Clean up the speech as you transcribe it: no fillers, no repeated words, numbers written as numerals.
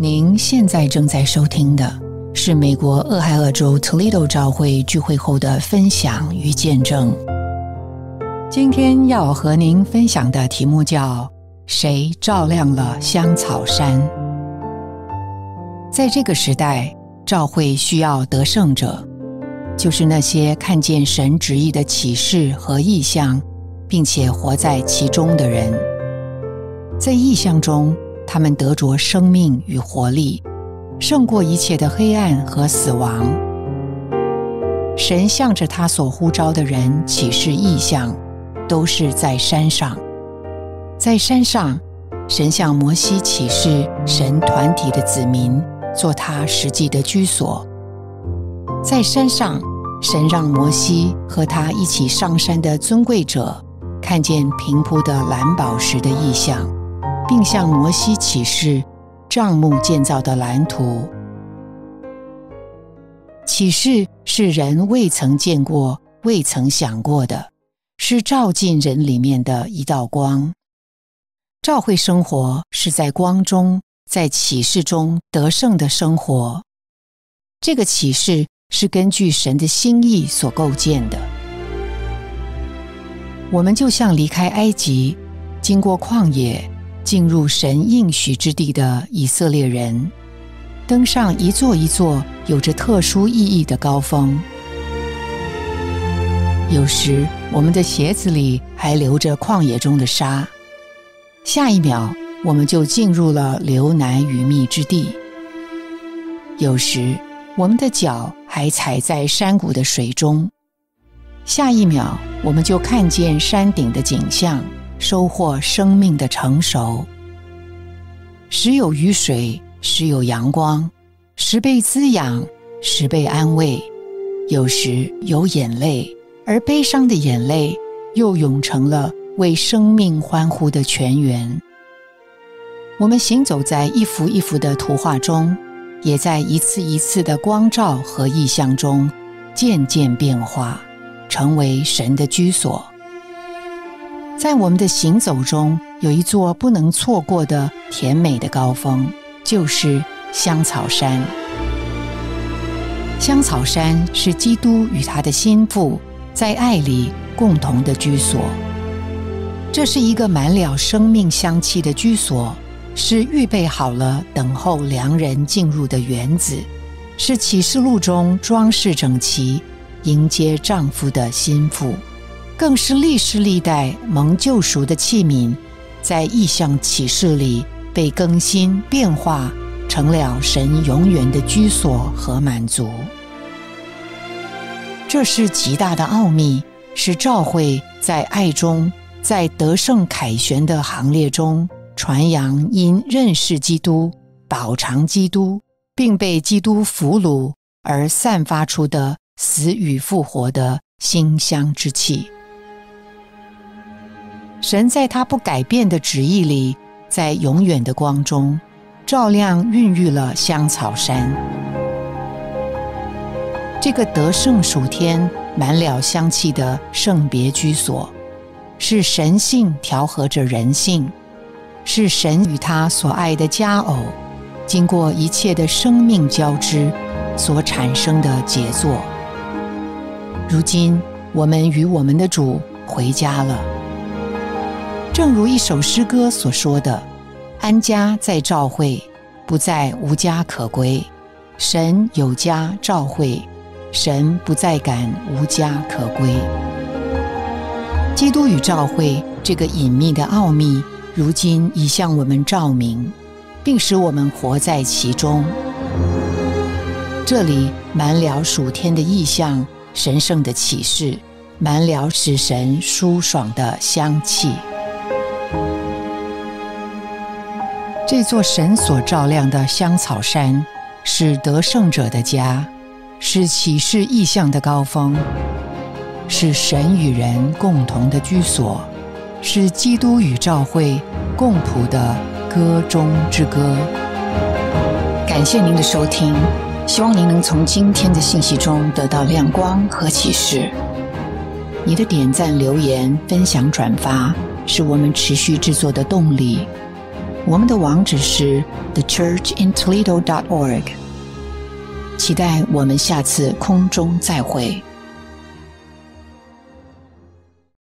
您现在正在收听的是美国俄亥俄州 Toledo 教会聚会后的分享与见证。今天要和您分享的题目叫谁照亮了香草山。在这个时代，教会需要得胜者，就是那些看见神旨意的启示和异象，并且活在其中的人。在异象中，他们得着生命与活力，胜过一切的黑暗和死亡。神向着他所呼召的人启示异象，都是在山上。在山上，神向摩西启示神团体的子民做他实际的居所。在山上，神让摩西和他一起上山的尊贵者看见平铺的蓝宝石的异象，并向摩西启示帐幕建造的蓝图。启示是人未曾见过、未曾想过的，是照进人里面的一道光。教会生活是在光中，在启示中得胜的生活。这个启示是根据神的心意所构建的。我们就像离开埃及，经过旷野，进入神应许之地的以色列人，登上一座一座有着特殊意义的高峰。有时我们的鞋子里还留着旷野中的沙，下一秒我们就进入了流奶与蜜之地。有时我们的脚还踩在山谷的水中，下一秒我们就看见山顶的景象，收获生命的成熟。时有雨水，时有阳光，时被滋养，时被安慰。有时有眼泪，而悲伤的眼泪又涌成了为生命欢呼的泉源。我们行走在一幅一幅的图画中，也在一次一次的光照和意象中渐渐变化，成为神的居所。在我们的行走中，有一座不能错过的甜美的高峰，就是香草山。香草山是基督与他的心腹在爱里共同的居所。这是一个满了生命香气的居所，是预备好了等候良人进入的园子，是启示录中装饰整齐迎接丈夫的心腹，更是历世历代蒙救赎的器皿，在异象启示里被更新变化，成了神永远的居所和满足。这是极大的奥秘，是教会在爱中，在得胜凯旋的行列中传扬因认识基督、饱尝基督，并被基督俘虏而散发出的死与复活的馨香之气。神在他不改变的旨意里，在永远的光中照亮孕育了香草山。这个得胜属天满了香气的圣别居所，是神性调和着人性，是神与他所爱的佳偶经过一切的生命交织所产生的杰作。如今我们与我们的主回家了，正如一首诗歌所说的，安家在教会，不再无家可归。神有家召会，神不再感无家可归。基督与教会这个隐秘的奥秘，如今已向我们照明，并使我们活在其中。这里满了属天的意象，神圣的启示，满了使神舒爽的香气。这座神所照亮的香草山，是得胜者的家，是启示异象的高峰，是神与人共同的居所，是基督与教会共谱的歌中之歌。感谢您的收听，希望您能从今天的信息中得到亮光和启示。你的点赞、留言、分享、转发是我们持续制作的动力。我们的网址是 thechurchintoledo.org。期待我们下次空中再会。